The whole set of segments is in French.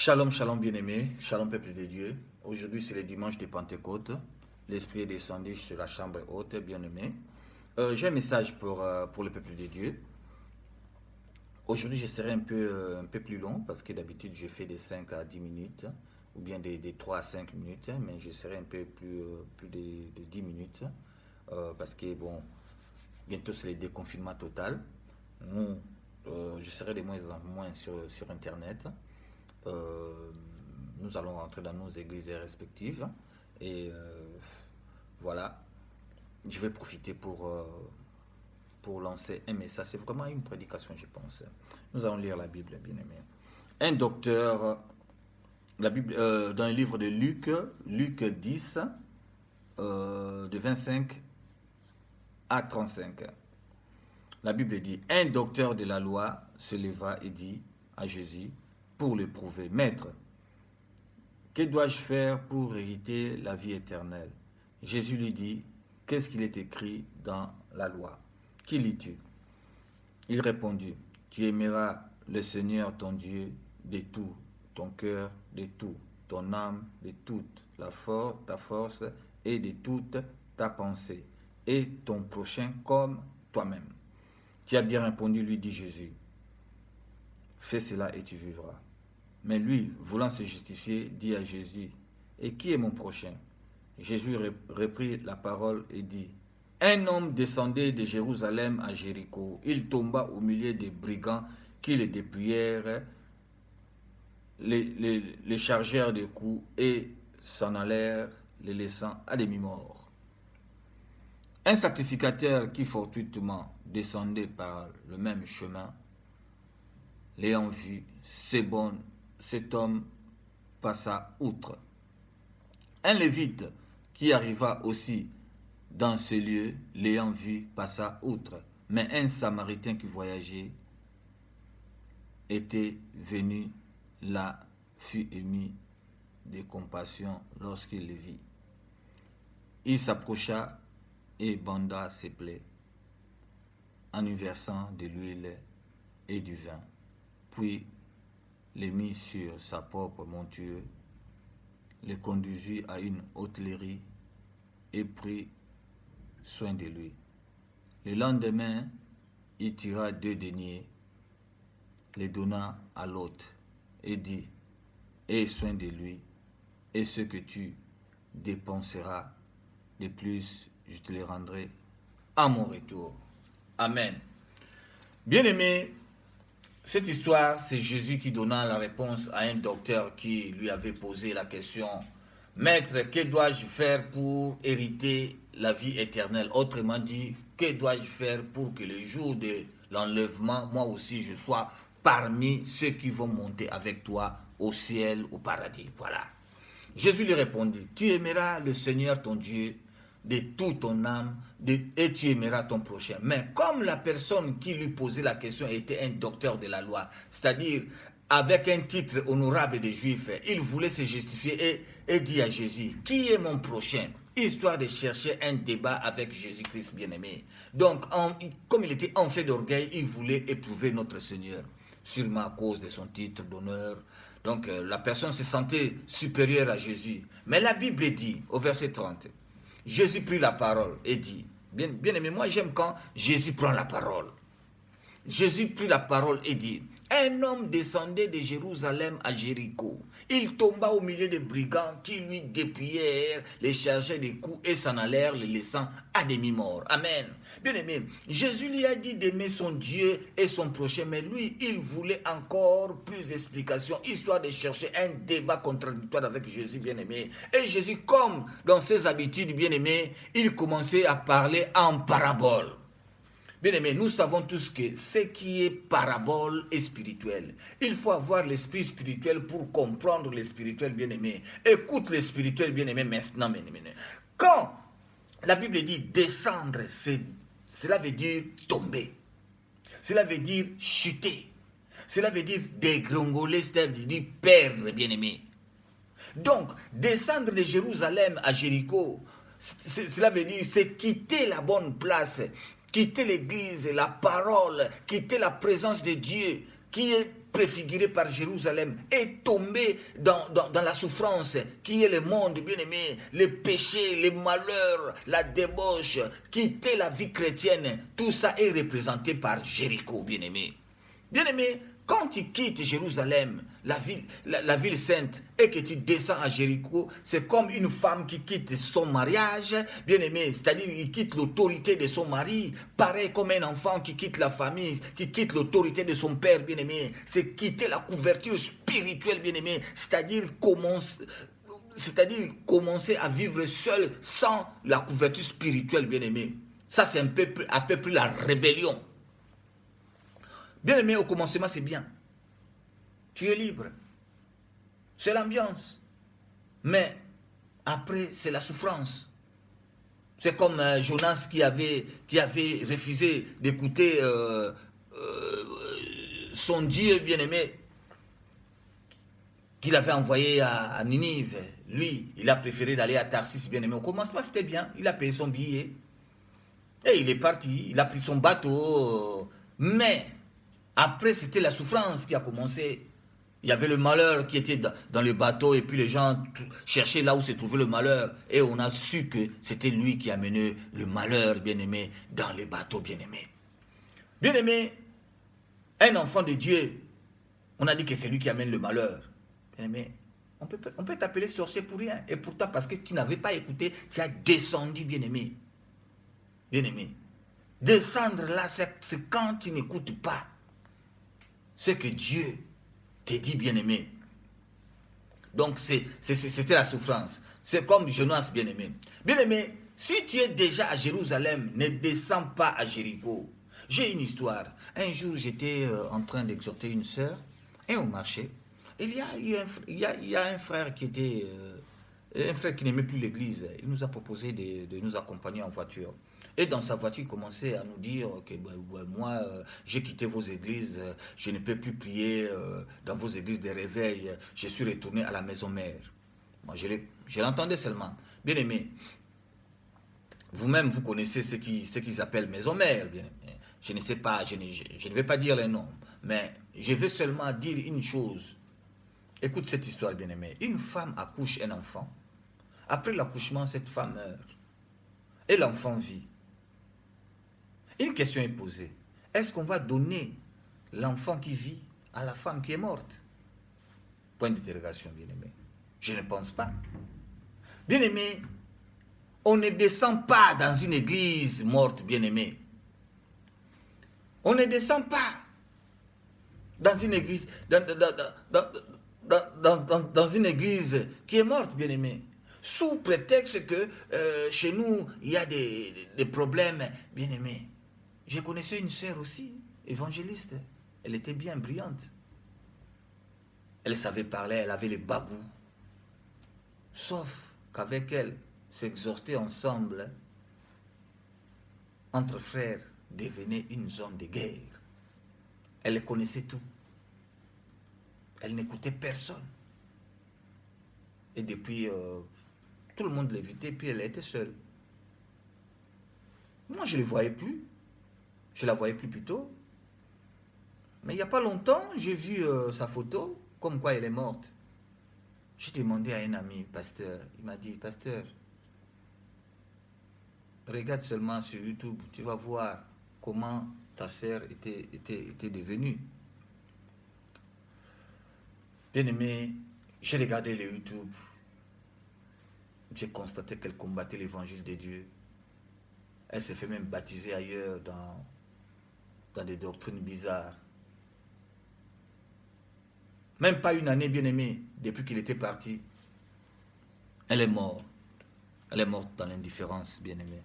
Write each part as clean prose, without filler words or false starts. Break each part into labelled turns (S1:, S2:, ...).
S1: Shalom, shalom bien-aimés, shalom peuple de Dieu. Aujourd'hui c'est le dimanche de Pentecôte. L'Esprit est descendu sur la chambre haute, bien-aimés. J'ai un message pour le peuple de Dieu. Aujourd'hui je serai un peu plus long parce que d'habitude je fais de 5 à 10 minutes ou bien de 3 à 5 minutes, mais je serai un peu plus de 10 minutes parce que bon, bientôt c'est le déconfinement total. Je serai de moins en moins sur Internet. Nous allons rentrer dans nos églises respectives et voilà, je vais profiter pour lancer un message. C'est vraiment une prédication, je pense. Nous allons lire la Bible, bien-aimés. Un docteur, la Bible, dans le livre de Luc 10, de 25 à 35. La Bible dit, un docteur de la loi se leva et dit à Jésus, pour le prouver, Maître, que dois-je faire pour hériter la vie éternelle? Jésus lui dit, qu'est-ce qu'il est écrit dans la loi? Qui lis-tu? Il répondit, tu aimeras le Seigneur ton Dieu de tout ton cœur, de tout ton âme, de toute ta force et de toute ta pensée, et ton prochain comme toi-même. Tu as bien répondu, lui dit Jésus. Fais cela et tu vivras. Mais lui, voulant se justifier, dit à Jésus, et qui est mon prochain? Jésus reprit la parole et dit, un homme descendait de Jérusalem à Jéricho. Il tomba au milieu des brigands qui le dépouillèrent, les chargèrent de coups et s'en allèrent, les laissant à demi-mort. Un sacrificateur qui fortuitement descendait par le même chemin, l'ayant vu, cet homme passa outre. Un lévite qui arriva aussi dans ce lieu, l'ayant vu, passa outre. Mais un samaritain qui voyageait était venu là, fut ému de compassion lorsqu'il le vit. Il s'approcha et banda ses plaies en y versant de l'huile et du vin. Puis les mit sur sa propre monture, les conduisit à une hôtellerie et prit soin de lui. Le lendemain, il tira 2 deniers, les donna à l'hôte et dit, aie soin de lui, et ce que tu dépenseras de plus, je te le rendrai à mon retour. Amen. Bien-aimés, cette histoire, c'est Jésus qui donna la réponse à un docteur qui lui avait posé la question, « Maître, que dois-je faire pour hériter la vie éternelle ?» Autrement dit, que dois-je faire pour que le jour de l'enlèvement, moi aussi, je sois parmi ceux qui vont monter avec toi au ciel, au paradis. Voilà. Jésus lui répondit, « Tu aimeras le Seigneur ton Dieu de toute ton âme, et tu aimeras ton prochain. » Mais comme la personne qui lui posait la question était un docteur de la loi, c'est-à-dire avec un titre honorable de juif, il voulait se justifier et dit à Jésus, qui est mon prochain? Histoire de chercher un débat avec Jésus-Christ bien-aimé. Donc, comme il était enflé d'orgueil, il voulait éprouver notre Seigneur, sûrement à cause de son titre d'honneur. Donc, la personne se sentait supérieure à Jésus. Mais la Bible dit, au verset 30, Jésus prit la parole et dit, bien aimé, moi j'aime quand Jésus prend la parole. Jésus prit la parole et dit, un homme descendait de Jérusalem à Jéricho. Il tomba au milieu des brigands qui lui dépouillèrent, les chargeaient des coups et s'en allèrent, les laissant à demi-mort. Amen. Bien aimé, Jésus lui a dit d'aimer son Dieu et son prochain, mais lui, il voulait encore plus d'explications, histoire de chercher un débat contradictoire avec Jésus, bien aimé. Et Jésus, comme dans ses habitudes, bien aimé, il commençait à parler en parabole. Bien aimé, nous savons tous que ce qui est parabole est spirituel. Il faut avoir l'esprit spirituel pour comprendre le spirituel, bien aimé. Écoute le spirituel, bien aimé, maintenant, bien aimé. Quand la Bible dit descendre, cela veut dire tomber. Cela veut dire chuter. Cela veut dire dégringoler, c'est-à-dire perdre, bien aimé. Donc, descendre de Jérusalem à Jéricho, cela veut dire c'est quitter la bonne place, quitter l'église, la parole, quitter la présence de Dieu, qui est préfiguré par Jérusalem est tombé dans la souffrance qui est le monde, bien-aimé, les péchés, les malheurs, la débauche, quitter la vie chrétienne, tout ça est représenté par Jéricho, bien-aimé. Bien-aimé, quand tu quittes Jérusalem, la ville sainte, et que tu descends à Jéricho, c'est comme une femme qui quitte son mariage, bien-aimé, c'est-à-dire qu'il quitte l'autorité de son mari, pareil comme un enfant qui quitte la famille, qui quitte l'autorité de son père, bien-aimé, c'est quitter la couverture spirituelle, bien-aimé, c'est-à-dire commencer à vivre seul sans la couverture spirituelle, bien-aimé. Ça, c'est à peu près la rébellion. Bien-aimé, au commencement, c'est bien. Tu es libre. C'est l'ambiance. Mais après, c'est la souffrance. C'est comme Jonas qui avait refusé d'écouter son Dieu bien-aimé qu'il avait envoyé à Ninive. Lui, il a préféré d'aller à Tarsis, bien-aimé. Au commencement, c'était bien. Il a payé son billet. Et il est parti. Il a pris son bateau. Mais après, c'était la souffrance qui a commencé. Il y avait le malheur qui était dans le bateau et puis les gens cherchaient là où se trouvait le malheur. Et on a su que c'était lui qui a mené le malheur, bien-aimé, dans le bateau, bien-aimé. Bien-aimé, un enfant de Dieu, on a dit que c'est lui qui amène le malheur. Bien-aimé, on peut t'appeler sorcier pour rien. Et pourtant, parce que tu n'avais pas écouté, tu as descendu, bien-aimé. Bien-aimé, descendre là, c'est quand tu n'écoutes pas ce que Dieu te dit, bien-aimé. Donc, c'était la souffrance. C'est comme Jonas, bien-aimé. Bien-aimé, si tu es déjà à Jérusalem, ne descends pas à Jéricho. J'ai une histoire. Un jour, j'étais en train d'exhorter une sœur, et au marché, il y a un frère qui était... un frère qui n'aimait plus l'église. Il nous a proposé de nous accompagner en voiture. Et dans sa voiture, il commençait à nous dire que moi, j'ai quitté vos églises, je ne peux plus prier dans vos églises de réveil, je suis retourné à la maison mère. Moi, je l'entendais seulement. Bien aimé, vous-même, vous connaissez ce qu'ils appellent maison mère. Bien aimé. Je ne sais pas, je ne vais pas dire les noms, mais je vais seulement dire une chose. Écoute cette histoire, bien aimé. Une femme accouche un enfant. Après l'accouchement, cette femme meurt. Et l'enfant vit. Une question est posée. Est-ce qu'on va donner l'enfant qui vit à la femme qui est morte? Point d'interrogation, bien-aimé. Je ne pense pas. Bien-aimé, on ne descend pas dans une église morte, bien-aimé. On ne descend pas dans une église, dans une église qui est morte, bien-aimé. Sous prétexte que chez nous, il y a des problèmes, bien-aimé. Je connaissais une sœur aussi, évangéliste. Elle était bien brillante. Elle savait parler, elle avait les bagous. Sauf qu'avec elle, s'exhorter ensemble, entre frères, devenait une zone de guerre. Elle connaissait tout. Elle n'écoutait personne. Et depuis, tout le monde l'évitait, puis elle était seule. Moi, je ne les voyais plus. Je la voyais plus tôt. Mais il n'y a pas longtemps, j'ai vu sa photo, comme quoi elle est morte. J'ai demandé à un ami, pasteur, il m'a dit, pasteur, regarde seulement sur YouTube, tu vas voir comment ta sœur était devenue. Bien aimé, j'ai regardé le YouTube, j'ai constaté qu'elle combattait l'évangile de Dieu. Elle s'est fait même baptiser ailleurs dans des doctrines bizarres. Même pas une année, bien aimée, depuis qu'il était parti. Elle est morte. Elle est morte dans l'indifférence, bien aimée.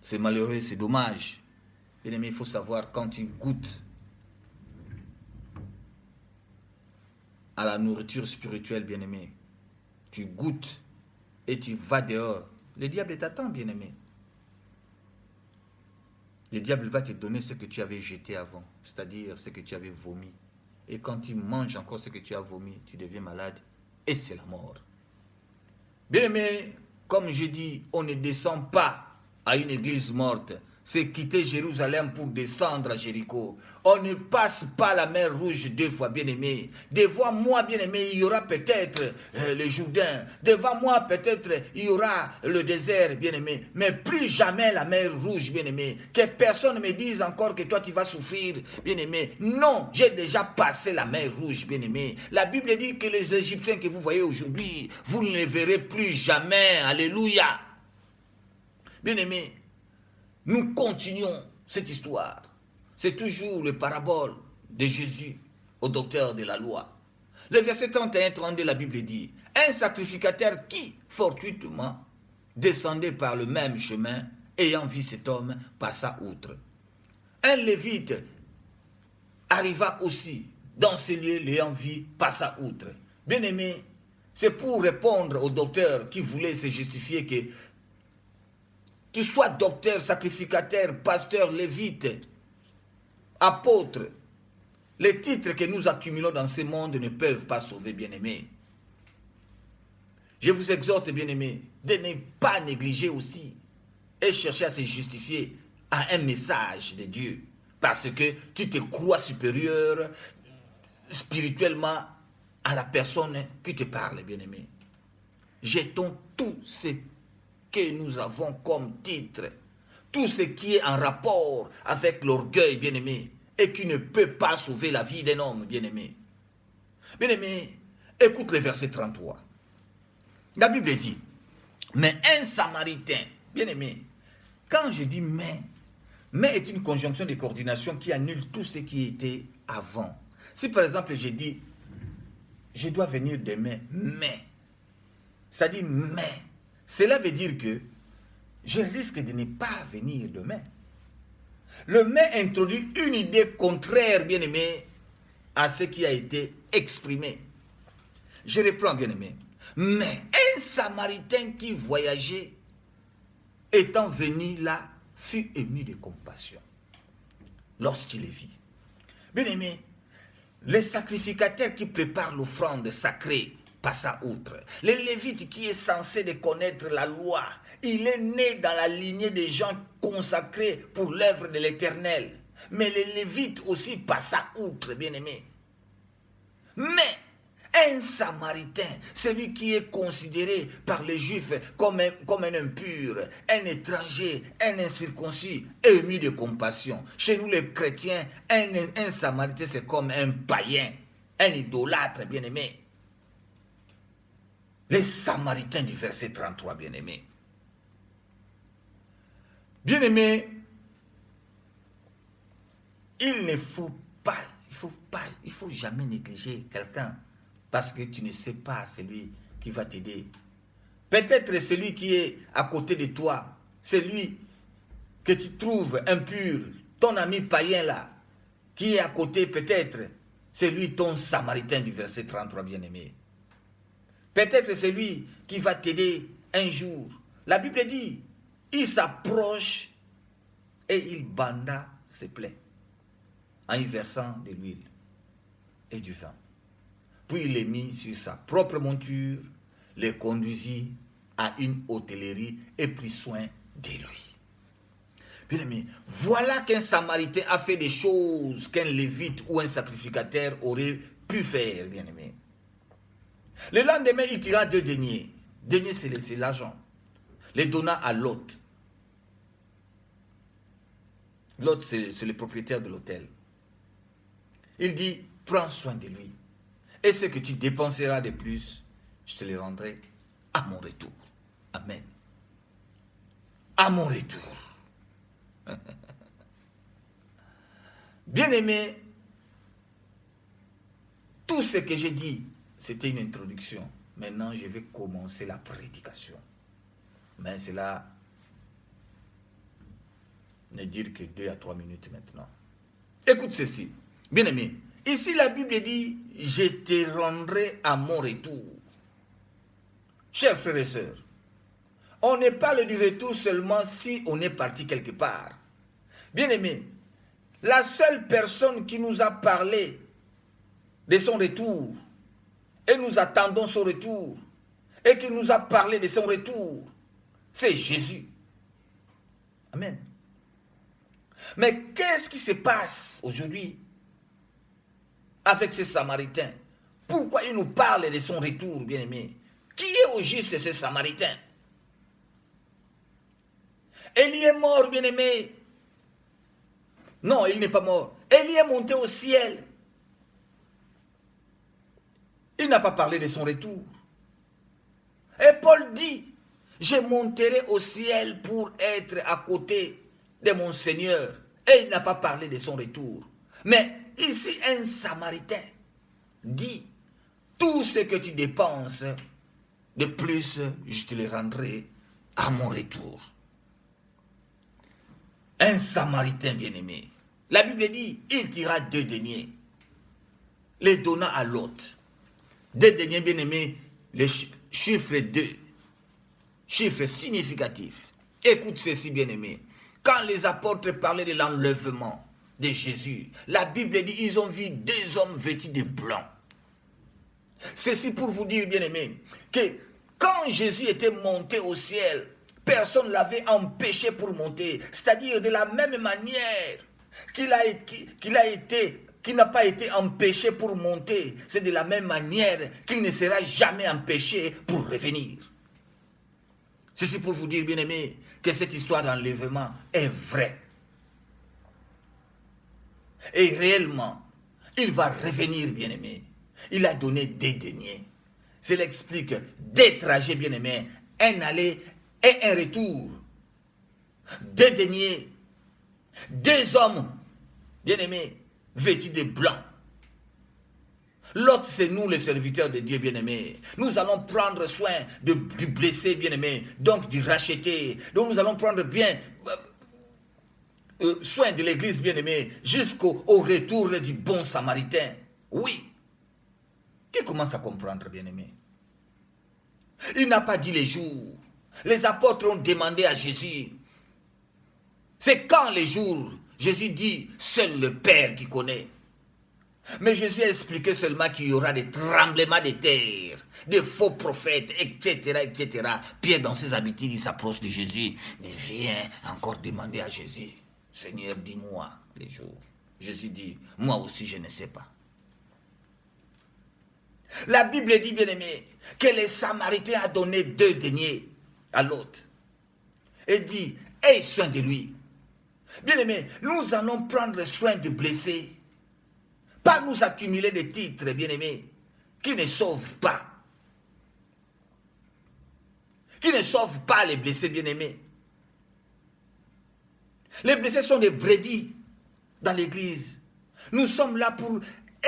S1: C'est malheureux, c'est dommage. Bien aimé, il faut savoir quand tu goûtes à la nourriture spirituelle, bien aimé, tu goûtes et tu vas dehors. Le diable t'attend, bien aimé. Le diable va te donner ce que tu avais jeté avant, c'est-à-dire ce que tu avais vomi. Et quand tu manges encore ce que tu as vomi, tu deviens malade et c'est la mort. Bien aimé, comme je dis, on ne descend pas à une église morte. c'est quitter Jérusalem pour descendre à Jéricho. On ne passe pas la mer Rouge 2 fois, bien-aimé. Devant moi, bien-aimé, il y aura peut-être le Jourdain. Devant moi, peut-être, il y aura le désert, bien-aimé. Mais plus jamais la mer Rouge, bien-aimé. Que personne ne me dise encore que toi, tu vas souffrir, bien-aimé. Non, j'ai déjà passé la mer Rouge, bien-aimé. La Bible dit que les Égyptiens que vous voyez aujourd'hui, vous ne les verrez plus jamais. Alléluia. Bien-aimé, nous continuons cette histoire. C'est toujours le parabole de Jésus au docteur de la loi. Le verset 31-32, la Bible dit, un sacrificateur qui, fortuitement, descendait par le même chemin, ayant vu cet homme, passa outre. Un lévite arriva aussi dans ce lieu, l'ayant vu, passa outre. Bien-aimé, c'est pour répondre au docteur qui voulait se justifier que tu sois docteur, sacrificateur, pasteur, lévite, apôtre. Les titres que nous accumulons dans ce monde ne peuvent pas sauver, bien-aimés. Je vous exhorte, bien-aimés, de ne pas négliger aussi et chercher à se justifier à un message de Dieu. Parce que tu te crois supérieur spirituellement à la personne qui te parle, bien-aimé. Jetons tout ce que nous avons comme titre, tout ce qui est en rapport avec l'orgueil, bien-aimé, et qui ne peut pas sauver la vie d'un homme, bien-aimé. Bien-aimé, écoute le verset 33. La Bible dit, mais un Samaritain, bien-aimé, quand je dis mais est une conjonction de coordination qui annule tout ce qui était avant. Si par exemple j'ai dit, je dois venir demain, mais, c'est-à-dire mais, cela veut dire que je risque de ne pas venir demain. Le mais introduit une idée contraire, bien-aimé, à ce qui a été exprimé. Je reprends, bien-aimé. Mais un Samaritain qui voyageait, étant venu là, fut ému de compassion lorsqu'il les vit. Bien-aimé, les sacrificateurs qui préparent l'offrande sacrée passa outre. Le Lévite qui est censé de connaître la loi, il est né dans la lignée des gens consacrés pour l'œuvre de l'Éternel. Mais le Lévite aussi passa outre, bien-aimé. Mais un Samaritain, celui qui est considéré par les Juifs comme un impur, un étranger, un incirconcis, ému de compassion. Chez nous les chrétiens, un Samaritain c'est comme un païen, un idolâtre, bien-aimé. Les Samaritains du verset 33, bien-aimé. Bien-aimé, il faut jamais négliger quelqu'un parce que tu ne sais pas celui qui va t'aider. Peut-être celui qui est à côté de toi, celui que tu trouves impur, ton ami païen là, qui est à côté peut-être, c'est lui ton Samaritain du verset 33, bien-aimé. Peut-être c'est lui qui va t'aider un jour. La Bible dit, il s'approche et il banda ses plaies en y versant de l'huile et du vin. Puis il les mit sur sa propre monture, les conduisit à une hôtellerie et prit soin de lui. Bien-aimé, voilà qu'un Samaritain a fait des choses qu'un lévite ou un sacrificateur aurait pu faire, bien-aimé. Le lendemain, il tira 2 deniers. Deniers, c'est l'argent. Les donna à Lot. Lot, c'est le propriétaire de l'hôtel. Il dit, prends soin de lui. Et ce que tu dépenseras de plus, je te le rendrai à mon retour. Amen. À mon retour. Bien-aimé, tout ce que j'ai dit, c'était une introduction. Maintenant, je vais commencer la prédication. Mais cela ne dure que 2 à 3 minutes maintenant. Écoute ceci. Bien-aimé, ici la Bible dit, je te rendrai à mon retour. Chers frères et sœurs, on ne parle du retour seulement si on est parti quelque part. Bien-aimé, la seule personne qui nous a parlé de son retour, et nous attendons son retour, et qui nous a parlé de son retour, c'est Jésus. Amen. Mais qu'est-ce qui se passe aujourd'hui avec ces Samaritains? Pourquoi il nous parle de son retour, bien-aimé? Qui est au juste ce Samaritain? Élie est mort, bien-aimé. Non, il n'est pas mort. Élie est monté au ciel. Il n'a pas parlé de son retour. Et Paul dit, je monterai au ciel pour être à côté de mon Seigneur. Et il n'a pas parlé de son retour. Mais ici, un Samaritain dit, tout ce que tu dépenses, de plus, je te le rendrai à mon retour. Un Samaritain bien-aimé. La Bible dit, il tira 2 deniers, les donna à l'autre. 2 deniers bien-aimés, le chiffre 2, chiffre significatif. Écoute ceci bien-aimé. Quand les apôtres parlaient de l'enlèvement de Jésus, la Bible dit, ils ont vu 2 hommes vêtus de blanc. Ceci pour vous dire, bien-aimé, que quand Jésus était monté au ciel, personne ne l'avait empêché pour monter. C'est-à-dire de la même manière qu'il n'a pas été empêché pour monter, c'est de la même manière qu'il ne sera jamais empêché pour revenir. Ceci pour vous dire, bien-aimé, que cette histoire d'enlèvement est vraie. Et réellement, il va revenir, bien-aimé. Il a donné 2 deniers. Cela explique 2 trajets, bien-aimés, un aller et un retour. 2 deniers, 2 hommes, bien-aimés, vêtus de blanc. L'autre, c'est nous, les serviteurs de Dieu, bien-aimés. Nous allons prendre soin du blessé, bien-aimé, donc du racheté. Donc nous allons prendre bien soin de l'église, bien-aimé, jusqu'au retour du bon Samaritain. Oui. Qui commence à comprendre, bien-aimé? Il n'a pas dit les jours. Les apôtres ont demandé à Jésus. C'est quand les jours? Jésus dit, seul le Père qui connaît. Mais Jésus a expliqué seulement qu'il y aura des tremblements de terre, des faux prophètes, etc., etc. Pierre, dans ses habitudes, il s'approche de Jésus. Il vient encore demander à Jésus, Seigneur, dis-moi les jours. Jésus dit, moi aussi je ne sais pas. La Bible dit, bien-aimé, que les Samaritains a donné 2 deniers à l'autre. Et dit, aie soin de lui. Bien-aimé, nous allons prendre soin du blessé. Pas nous accumuler des titres, bien-aimé, qui ne sauvent pas. Qui ne sauvent pas les blessés, bien-aimés. Les blessés sont des brebis dans l'église. Nous sommes là pour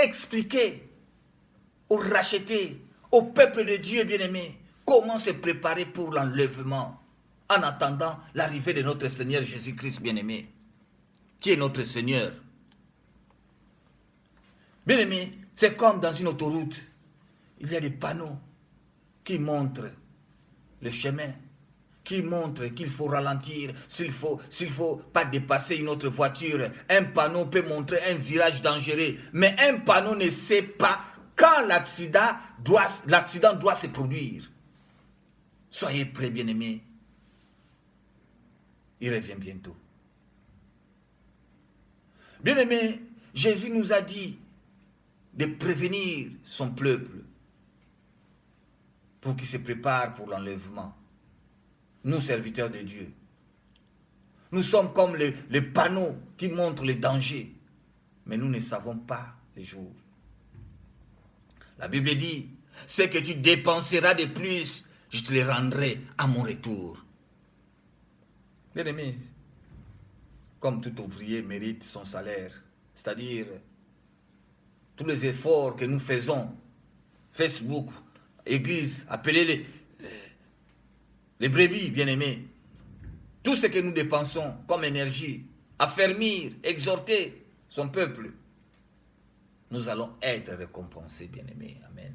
S1: expliquer aux rachetés, au peuple de Dieu bien-aimé, comment se préparer pour l'enlèvement en attendant l'arrivée de notre Seigneur Jésus-Christ bien-aimé, qui est notre Seigneur. Bien-aimé, c'est comme dans une autoroute, il y a des panneaux qui montrent le chemin, qui montrent qu'il faut ralentir, s'il faut pas dépasser une autre voiture. Un panneau peut montrer un virage dangereux, mais un panneau ne sait pas quand l'accident doit se produire. Soyez prêts, bien-aimés. Il revient bientôt. Bien-aimés, Jésus nous a dit de prévenir son peuple pour qu'il se prépare pour l'enlèvement. Nous, serviteurs de Dieu, nous sommes comme les panneaux qui montrent les dangers, mais nous ne savons pas les jours. La Bible dit, ce que tu dépenseras de plus, je te le rendrai à mon retour. Bien-aimé, comme tout ouvrier mérite son salaire, c'est-à-dire tous les efforts que nous faisons, Facebook, Église, appelez les brebis, bien-aimés, tout ce que nous dépensons comme énergie, affermir, exhorter son peuple, nous allons être récompensés, bien-aimés. Amen.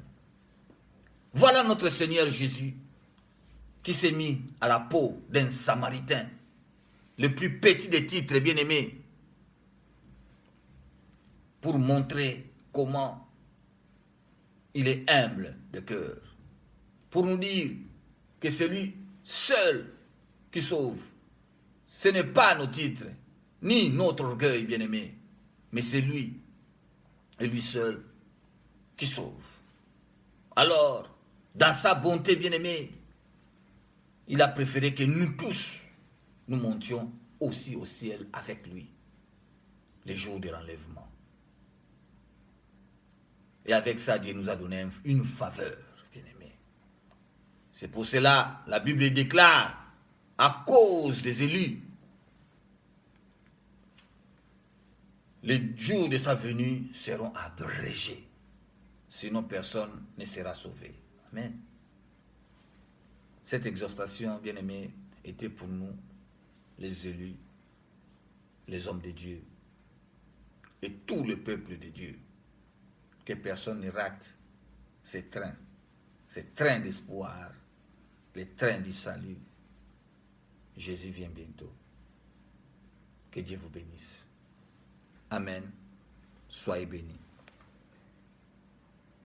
S1: Voilà notre Seigneur Jésus qui s'est mis à la peau d'un Samaritain, le plus petit des titres, bien-aimés, pour montrer comment il est humble de cœur, pour nous dire que c'est lui seul qui sauve. Ce n'est pas nos titres, ni notre orgueil, bien-aimé, mais c'est lui, et lui seul, qui sauve. Alors, dans sa bonté, bien-aimé, il a préféré que nous tous, nous montions aussi au ciel avec lui, les jours de l'enlèvement. Et avec ça, Dieu nous a donné une faveur, bien-aimé. C'est pour cela, la Bible déclare, à cause des élus, les jours de sa venue seront abrégés. Sinon, personne ne sera sauvé. Amen. Cette exhortation, bien-aimée, était pour nous, les élus, les hommes de Dieu, et tout le peuple de Dieu. Que personne ne rate ces trains d'espoir, les trains du salut. Jésus vient bientôt. Que Dieu vous bénisse. Amen. Soyez bénis.